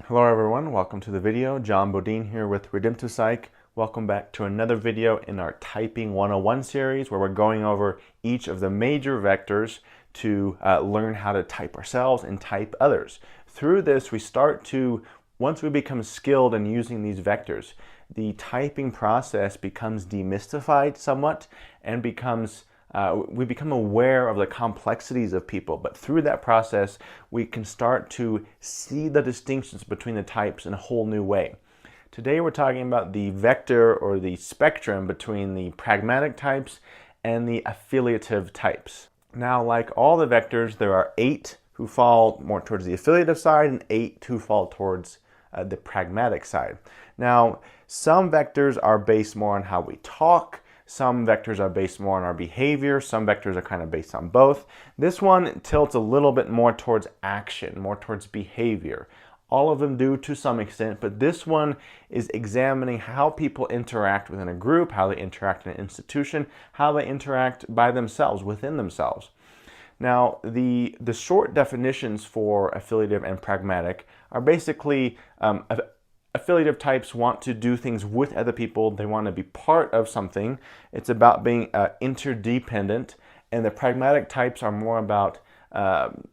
Hello everyone, welcome to the video. John Bodine here with Redemptive Psych. Welcome back to another video in our Typing 101 series where we're going over each of the major vectors to learn how to type ourselves and type others. Through this, once we become skilled in using these vectors, the typing process becomes demystified somewhat and we become aware of the complexities of people, but through that process, we can start to see the distinctions between the types in a whole new way. Today, we're talking about the vector or the spectrum between the pragmatic types and the affiliative types. Now, like all the vectors, there are 8 who fall more towards the affiliative side and 8 who fall towards the pragmatic side. Now, some vectors are based more on how we talk. Some vectors are based more on our behavior. Some vectors are kind of based on both. This one tilts a little bit more towards action, more towards behavior. All of them do to some extent, but this one is examining how people interact within a group, how they interact in an institution, how they interact by themselves, within themselves. Now, the short definitions for affiliative and pragmatic are basically affiliative types want to do things with other people. They want to be part of something. It's about being interdependent. And the pragmatic types are more about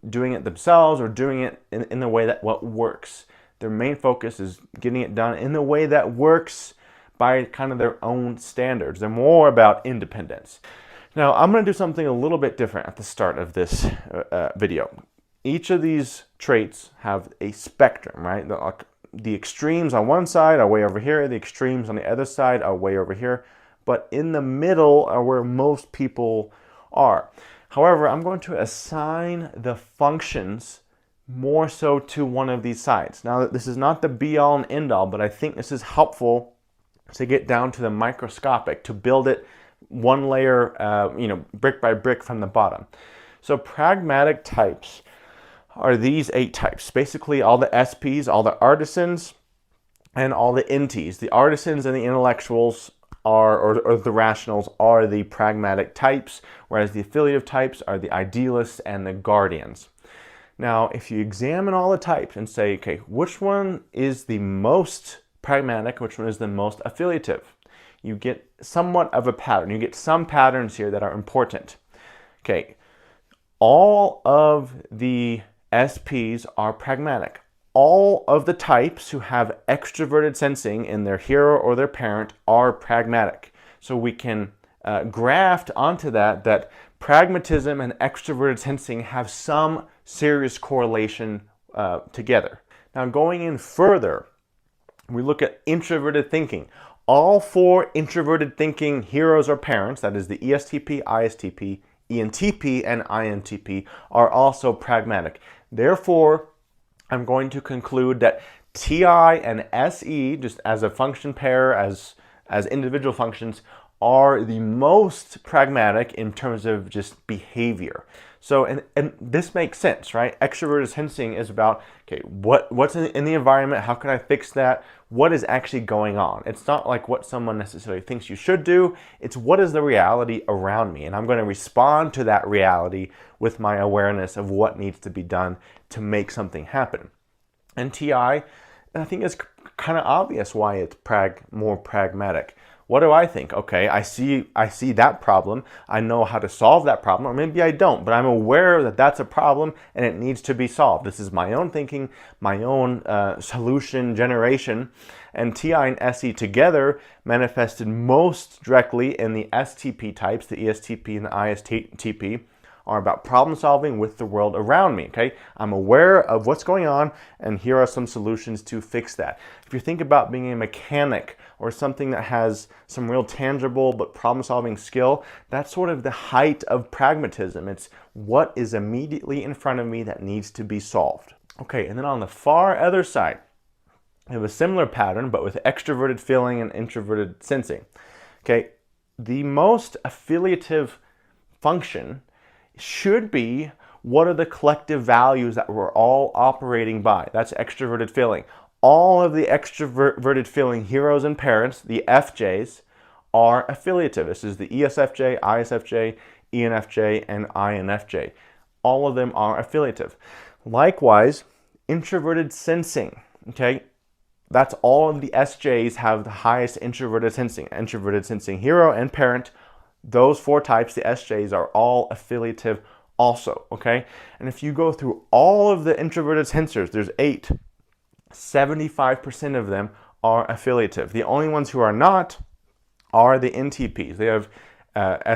doing it themselves or doing it in the way that what works. Their main focus is getting it done in the way that works by kind of their own standards. They're more about independence. Now, I'm going to do something a little bit different at the start of this video. Each of these traits have a spectrum, right? The extremes on one side are way over here. The extremes on the other side are way over here. But in the middle are where most people are. However, I'm going to assign the functions more so to one of these sides. Now, this is not the be-all and end-all, but I think this is helpful to get down to the microscopic, to build it one layer, brick by brick from the bottom. So pragmatic types are these 8 types. Basically all the SPs, all the artisans, and all the NTs. The artisans and the intellectuals or the rationals are the pragmatic types, whereas the affiliative types are the idealists and the guardians. Now, if you examine all the types and say, okay, which one is the most pragmatic, which one is the most affiliative, you get somewhat of a pattern. You get some patterns here that are important. Okay, all of the SPs are pragmatic. All of the types who have extroverted sensing in their hero or their parent are pragmatic. So we can graft onto that pragmatism and extroverted sensing have some serious correlation together. Now, going in further, we look at introverted thinking. All 4 introverted thinking heroes or parents, that is the ESTP, ISTP, ENTP, and INTP, are also pragmatic. Therefore, I'm going to conclude that TI and SE, just as a function pair, as individual functions, are the most pragmatic in terms of just behavior. So, and this makes sense, right? Extroverted sensing is about, okay, what's in the environment? How can I fix that? What is actually going on? It's not like what someone necessarily thinks you should do. It's what is the reality around me? And I'm going to respond to that reality with my awareness of what needs to be done to make something happen. And TI, I think it's kind of obvious why it's more pragmatic. What do I think? Okay, I see that problem. I know how to solve that problem, or maybe I don't, but I'm aware that that's a problem and it needs to be solved. This is my own thinking, my own solution generation. And TI and SE together manifested most directly in the STP types, the ESTP and the ISTP, are about problem solving with the world around me, okay? I'm aware of what's going on, and here are some solutions to fix that. If you think about being a mechanic or something that has some real tangible but problem solving skill, that's sort of the height of pragmatism. It's what is immediately in front of me that needs to be solved. Okay, and then on the far other side, we have a similar pattern, but with extroverted feeling and introverted sensing. Okay, the most affiliative function should be what are the collective values that we're all operating by. That's extroverted feeling. All of the extroverted feeling heroes and parents, the FJs, are affiliative. This is the ESFJ, ISFJ, ENFJ, and INFJ. All of them are affiliative. Likewise, introverted sensing Okay, that's all of the SJs have the highest introverted sensing hero and parent. Those 4 types, the SJs, are all affiliative also, okay? And if you go through all of the introverted sensors, there's 8, 75% of them are affiliative. The only ones who are not are the NTPs. They have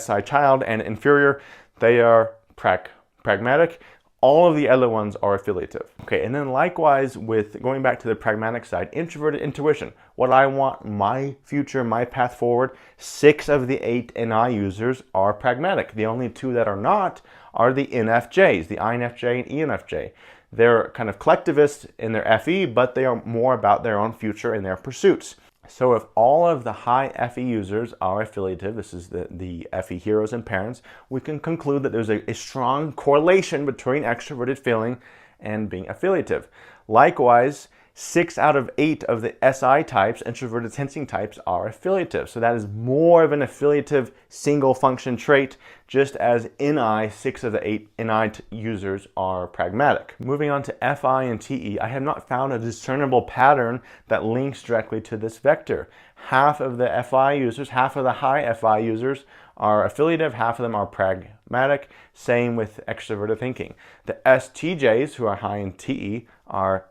SI child and inferior. They are pragmatic. All of the other ones are affiliative. Okay, and then likewise with going back to the pragmatic side, introverted intuition. What I want, my future, my path forward, 6 of the 8 NI users are pragmatic. The only 2 that are not are the NFJs, the INFJ and ENFJ. They're kind of collectivist in their FE, but they are more about their own future and their pursuits. So if all of the high FE users are affiliative, this is the FE heroes and parents, we can conclude that there's a strong correlation between extroverted feeling and being affiliative. Likewise, 6 out of 8 of the SI types, introverted sensing types, are affiliative. So that is more of an affiliative single function trait, just as NI, 6 of the 8 NI users are pragmatic. Moving on to FI and TE, I have not found a discernible pattern that links directly to this vector. Half of the FI users, half of the high FI users are affiliative, half of them are pragmatic. Same with extroverted thinking. The STJs, who are high in TE, are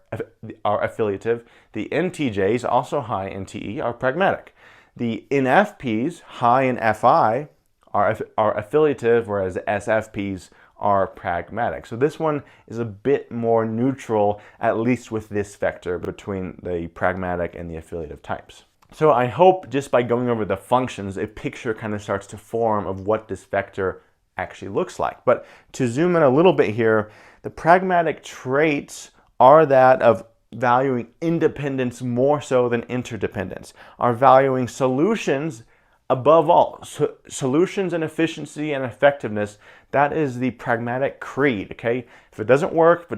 affiliative. The NTJs, also high in TE, are pragmatic. The NFPs, high in FI, are affiliative, whereas the SFPs are pragmatic. So this one is a bit more neutral, at least with this vector between the pragmatic and the affiliative types. So I hope just by going over the functions, a picture kind of starts to form of what this vector actually looks like. But to zoom in a little bit here, the pragmatic traits are that of valuing independence more so than interdependence, are valuing solutions above all. Solutions and efficiency and effectiveness, that is the pragmatic creed, okay? If it doesn't work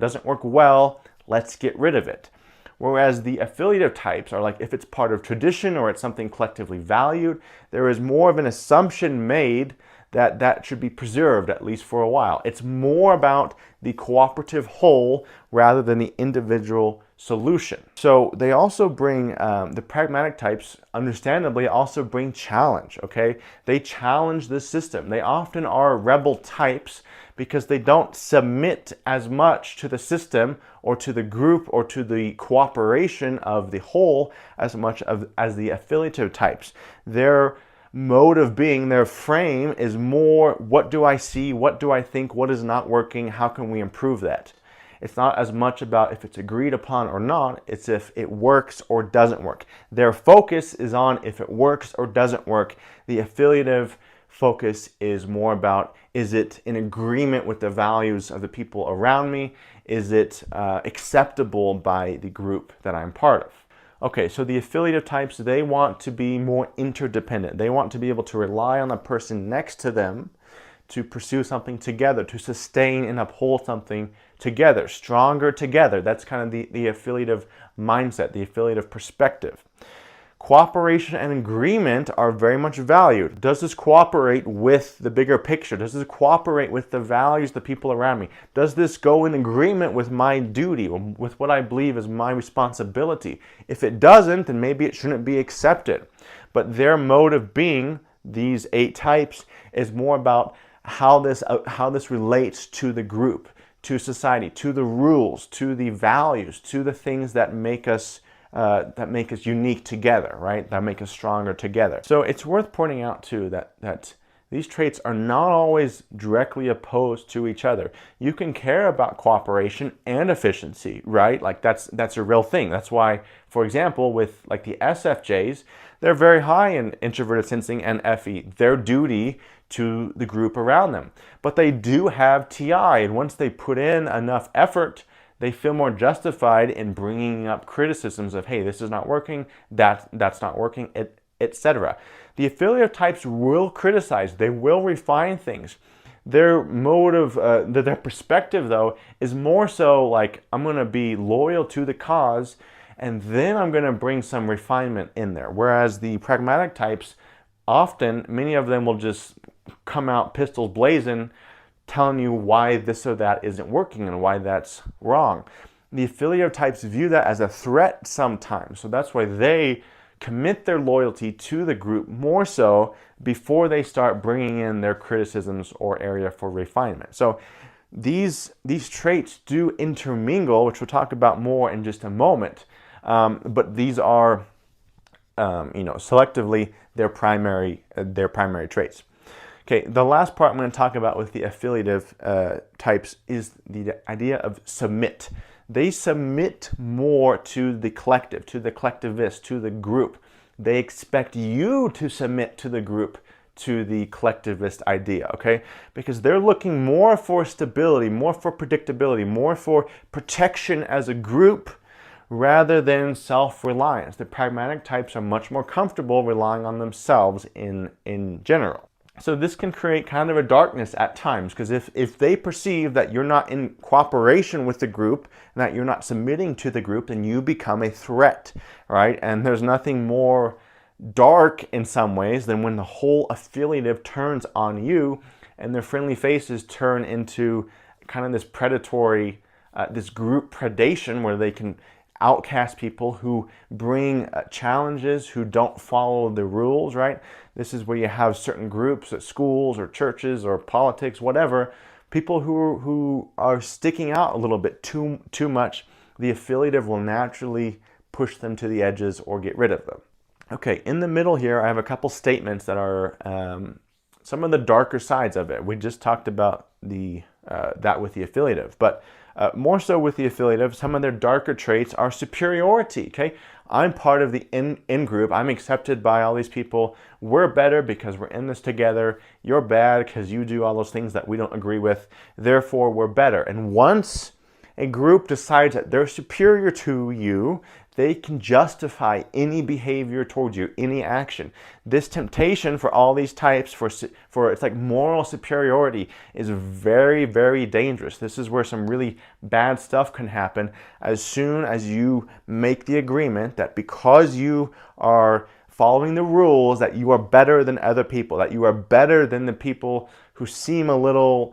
well, let's get rid of it. Whereas the affiliative types are like, if it's part of tradition or it's something collectively valued, there is more of an assumption made that that should be preserved, at least for a while. It's more about the cooperative whole rather than the individual solution. So they also bring, the pragmatic types, understandably, also bring challenge, okay? They challenge the system. They often are rebel types because they don't submit as much to the system or to the group or to the cooperation of the whole as much as the affiliative types. Their mode of being, their frame is more, what do I see, what do I think, what is not working, how can we improve that? It's not as much about if it's agreed upon or not, it's if it works or doesn't work. Their focus is on if it works or doesn't work. The affiliative focus is more about, is it in agreement with the values of the people around me? Is it acceptable by the group that I'm part of? Okay, so the affiliative types, they want to be more interdependent. They want to be able to rely on the person next to them to pursue something together, to sustain and uphold something together, stronger together. That's kind of the affiliative mindset, the affiliative perspective. Cooperation and agreement are very much valued. Does this cooperate with the bigger picture? Does this cooperate with the values of the people around me? Does this go in agreement with my duty, with what I believe is my responsibility? If it doesn't, then maybe it shouldn't be accepted. But their mode of being, these 8 types, is more about how this relates to the group, to society, to the rules, to the values, to the things that make us unique together, right? That make us stronger together. So it's worth pointing out too that these traits are not always directly opposed to each other. You can care about cooperation and efficiency, right? Like that's a real thing. That's why, for example, with like the SFJs, they're very high in introverted sensing and FE, their duty to the group around them. But they do have TI, and once they put in enough effort, they feel more justified in bringing up criticisms of, hey, this is not working, that's not working, etc. The affiliative types will criticize, they will refine things. Their mode of, their perspective though, is more so like, I'm gonna be loyal to the cause, and then I'm gonna bring some refinement in there. Whereas the pragmatic types, often, many of them will just come out pistols blazing, telling you why this or that isn't working and why that's wrong. the affiliative types view that as a threat sometimes. So that's why they commit their loyalty to the group more so before they start bringing in their criticisms or area for refinement. So these traits do intermingle, which we'll talk about more in just a moment. But these are, selectively their primary traits. Okay, the last part I'm going to talk about with the affiliative types is the idea of submit. They submit more to the collective, to the collectivist, to the group. They expect you to submit to the group, to the collectivist idea, okay? Because they're looking more for stability, more for predictability, more for protection as a group rather than self-reliance. The pragmatic types are much more comfortable relying on themselves in general. So this can create kind of a darkness at times, because if they perceive that you're not in cooperation with the group and that you're not submitting to the group, then you become a threat, right? And there's nothing more dark in some ways than when the whole affiliative turns on you and their friendly faces turn into kind of this predatory, this group predation where they can outcast people who bring challenges, who don't follow the rules, right? This is where you have certain groups at schools or churches or politics, whatever, people who are sticking out a little bit too much. The affiliative will naturally push them to the edges or get rid of them. Okay, in the middle here, I have a couple statements that are some of the darker sides of it. We just talked about that with the affiliative, but more so with the affiliative, some of their darker traits are superiority, okay? I'm part of the in-group. I'm accepted by all these people. We're better because we're in this together. You're bad because you do all those things that we don't agree with. Therefore, we're better. And once a group decides that they're superior to you, they can justify any behavior towards you, any action. This temptation for all these types, for it's like moral superiority, is very, very dangerous. This is where some really bad stuff can happen as soon as you make the agreement that because you are following the rules, that you are better than other people, that you are better than the people who seem a little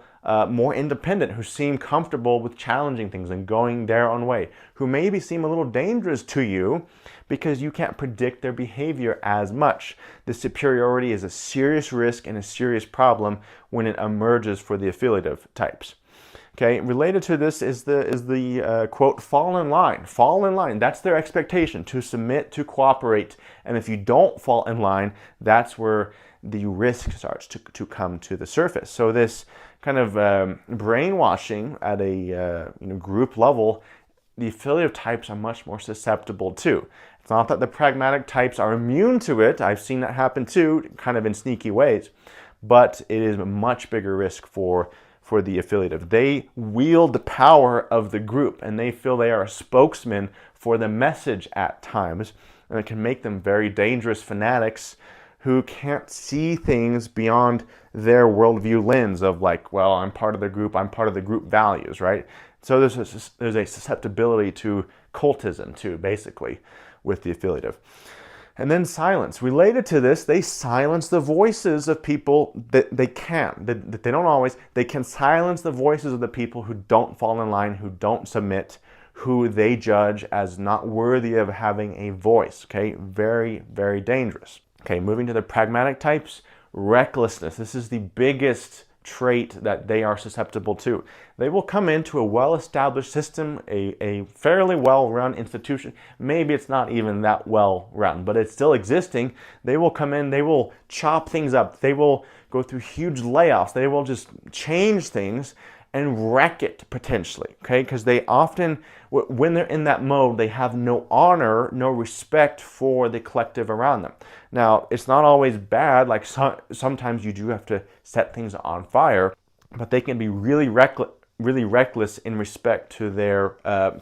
more independent, who seem comfortable with challenging things and going their own way, who maybe seem a little dangerous to you because you can't predict their behavior as much. The superiority is a serious risk and a serious problem when it emerges for the affiliative types. Okay, related to this is the quote, fall in line. Fall in line, that's their expectation, to submit, to cooperate. And if you don't fall in line, that's where the risk starts to come to the surface. So this kind of brainwashing at a group level, the affiliative types are much more susceptible to. It's not that the pragmatic types are immune to it. I've seen that happen too, kind of in sneaky ways, but it is a much bigger risk for the affiliative. They wield the power of the group and they feel they are a spokesman for the message at times, and it can make them very dangerous fanatics who can't see things beyond their worldview lens of like, well, I'm part of the group, I'm part of the group values, right? So there's a susceptibility to cultism too, basically, with the affiliative. And then silence. Related to this, they silence the voices of people that they don't always. They can silence the voices of the people who don't fall in line, who don't submit, who they judge as not worthy of having a voice, okay? Very, very dangerous. Okay, moving to the pragmatic types, recklessness. This is the biggest trait that they are susceptible to. They will come into a well-established system, a fairly well-run institution. Maybe it's not even that well-run, but it's still existing. They will come in, they will chop things up, they will go through huge layoffs, they will just change things and wreck it potentially, okay? Because they often, when they're in that mode, they have no honor, no respect for the collective around them. Now, it's not always bad, like sometimes you do have to set things on fire, but they can be really reckless in respect to their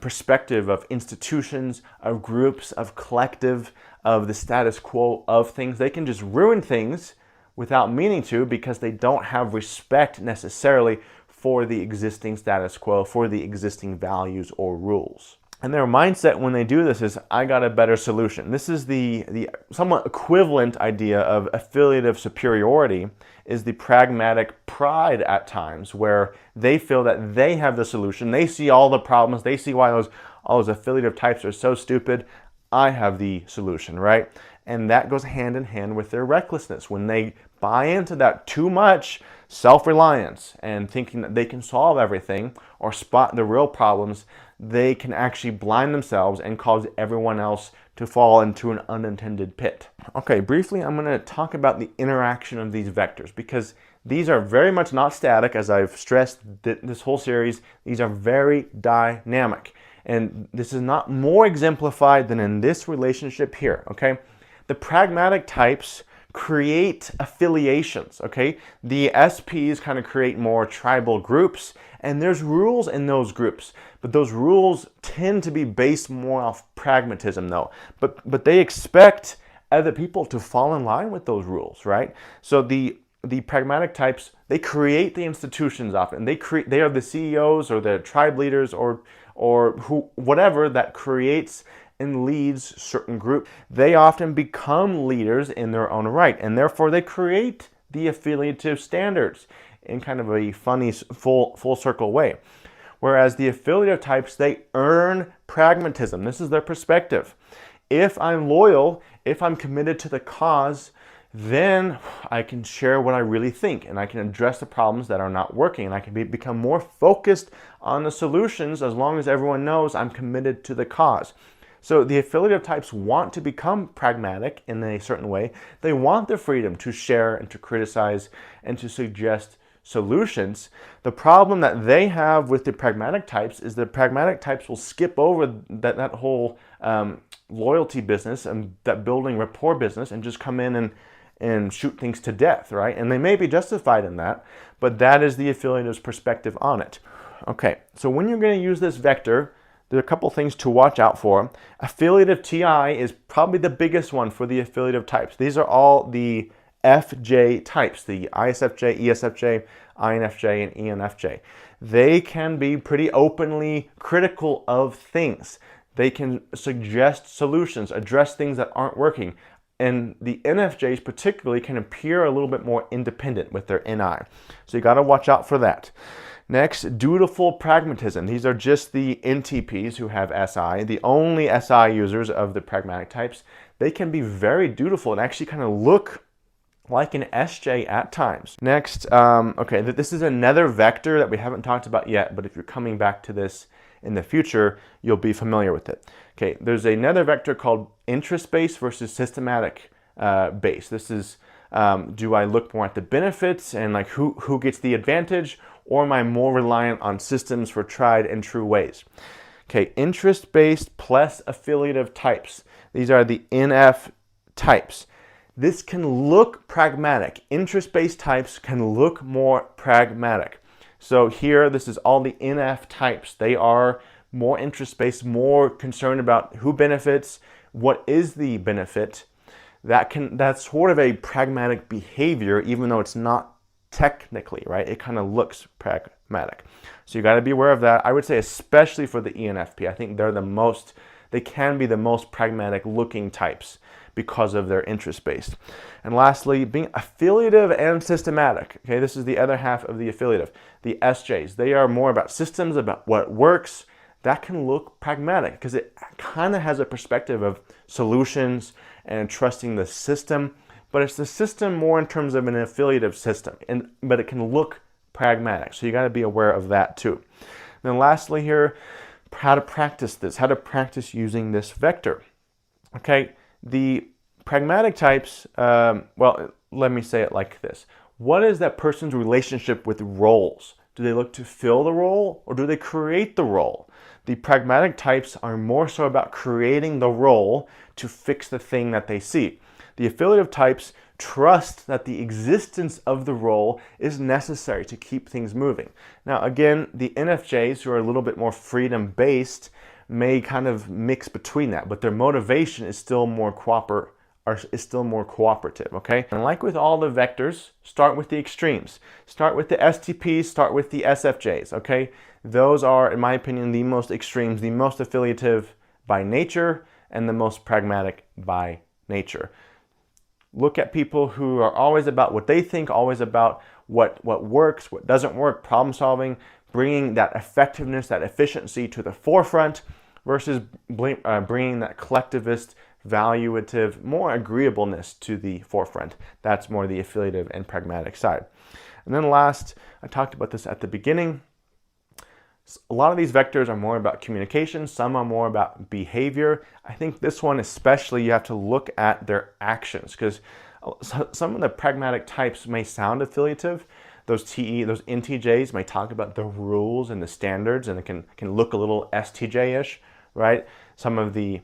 perspective of institutions, of groups, of collective, of the status quo of things. They can just ruin things without meaning to because they don't have respect necessarily for the existing status quo, for the existing values or rules. And their mindset when they do this is, I got a better solution. This is the somewhat equivalent idea of affiliative superiority, is the pragmatic pride at times, where they feel that they have the solution. They see all the problems. They see why all those affiliative types are so stupid. I have the solution, right? And that goes hand in hand with their recklessness. When they buy into that too much self-reliance and thinking that they can solve everything or spot the real problems, they can actually blind themselves and cause everyone else to fall into an unintended pit. Okay, briefly, I'm going to talk about the interaction of these vectors, because these are very much not static, as I've stressed this whole series. These are very dynamic. And this is not more exemplified than in this relationship here, okay? The pragmatic types create affiliations, okay? The SPs kind of create more tribal groups, and there's rules in those groups, but those rules tend to be based more off pragmatism though. But they expect other people to fall in line with those rules, right? So the pragmatic types, they create the institutions often. They are the CEOs or the tribe leaders or whatever that creates and leads certain groups. They often become leaders in their own right, and therefore they create the affiliative standards in kind of a funny full circle way. Whereas the affiliative types, they earn pragmatism. This is their perspective. If I'm loyal, if I'm committed to the cause, then I can share what I really think, and I can address the problems that are not working, and I can become more focused on the solutions as long as everyone knows I'm committed to the cause. So the affiliative types want to become pragmatic in a certain way. They want the freedom to share and to criticize and to suggest solutions. The problem that they have with the pragmatic types is the pragmatic types will skip over that whole loyalty business and that building rapport business and just come in and shoot things to death, right? And they may be justified in that, but that is the affiliative's perspective on it. Okay, so when you're going to use this vector, there are a couple things to watch out for. Affiliative TI is probably the biggest one for the affiliative types. These are all the FJ types, the ISFJ, ESFJ, INFJ, and ENFJ. They can be pretty openly critical of things. They can suggest solutions, address things that aren't working. And the NFJs particularly can appear a little bit more independent with their NI. So you got to watch out for that. Next, dutiful pragmatism. These are just the NTPs who have SI, the only SI users of the pragmatic types. They can be very dutiful and actually kind of look like an SJ at times. Next, okay, this is another vector that we haven't talked about yet, but if you're coming back to this in the future, you'll be familiar with it. Okay, there's another vector called interest-based versus systematic based. This is, do I look more at the benefits and like who gets the advantage, or am I more reliant on systems for tried and true ways? Okay, interest-based plus affiliative types. These are the NF types. This can look pragmatic. Interest-based types can look more pragmatic. So here, this is all the NF types. They are more interest-based, more concerned about who benefits, what is the benefit. That's sort of a pragmatic behavior, even though it's not technically, right? It kind of looks pragmatic. So you got to be aware of that. I would say especially for the ENFP. I think they can be the most pragmatic looking types because of their interest-based. And lastly, being affiliative and systematic. Okay, this is the other half of the affiliative. The SJs, they are more about systems, about what works. That can look pragmatic because it kind of has a perspective of solutions and trusting the system, but it's the system more in terms of an affiliative system, but it can look pragmatic. So you got to be aware of that too. And then lastly here, how to practice this, how to practice using this vector. Okay, the pragmatic types, well, let me say it like this. What is that person's relationship with roles? Do they look to fill the role or do they create the role? The pragmatic types are more so about creating the role to fix the thing that they see. The affiliative types trust that the existence of the role is necessary to keep things moving. Now, again, the NFJs, who are a little bit more freedom-based, may kind of mix between that, but their motivation is still more is still more cooperative, okay? And like with all the vectors, start with the extremes. Start with the STPs, start with the SFJs, okay? Those are, in my opinion, the most extremes, the most affiliative by nature, and the most pragmatic by nature. Look at people who are always about what they think, always about what works, what doesn't work, problem solving, bringing that effectiveness, that efficiency to the forefront versus bringing that collectivist, valuative, more agreeableness to the forefront. That's more the affiliative and pragmatic side. And then last, I talked about this at the beginning, a lot of these vectors are more about communication, some are more about behavior. I think this one especially, you have to look at their actions, because some of the pragmatic types may sound affiliative. Those NTJs may talk about the rules and the standards, and it can look a little STJ-ish, right? Some of the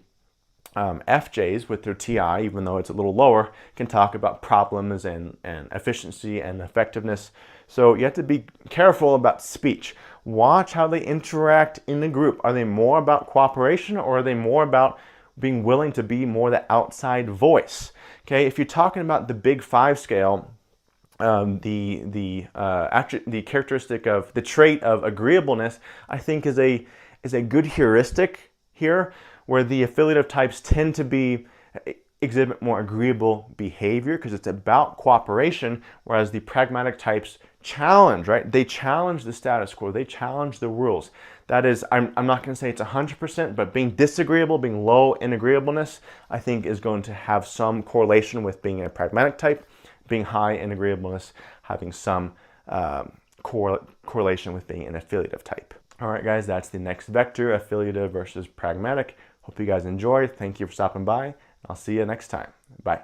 FJs with their TI, even though it's a little lower, can talk about problems and efficiency and effectiveness. So you have to be careful about speech. Watch how they interact in the group. Are they more about cooperation, or are they more about being willing to be more the outside voice? Okay, if you're talking about the Big Five scale, the characteristic of the trait of agreeableness, I think is a good heuristic here, where the affiliative types tend to exhibit more agreeable behavior because it's about cooperation, whereas the pragmatic types challenge, right? They challenge the status quo, they challenge the rules. That is, I'm not going to say it's 100%, but being disagreeable, being low in agreeableness, I think is going to have some correlation with being a pragmatic type, being high in agreeableness, having some correlation with being an affiliative type. All right, guys, that's the next vector, affiliative versus pragmatic. Hope you guys enjoyed. Thank you for stopping by. I'll see you next time. Bye.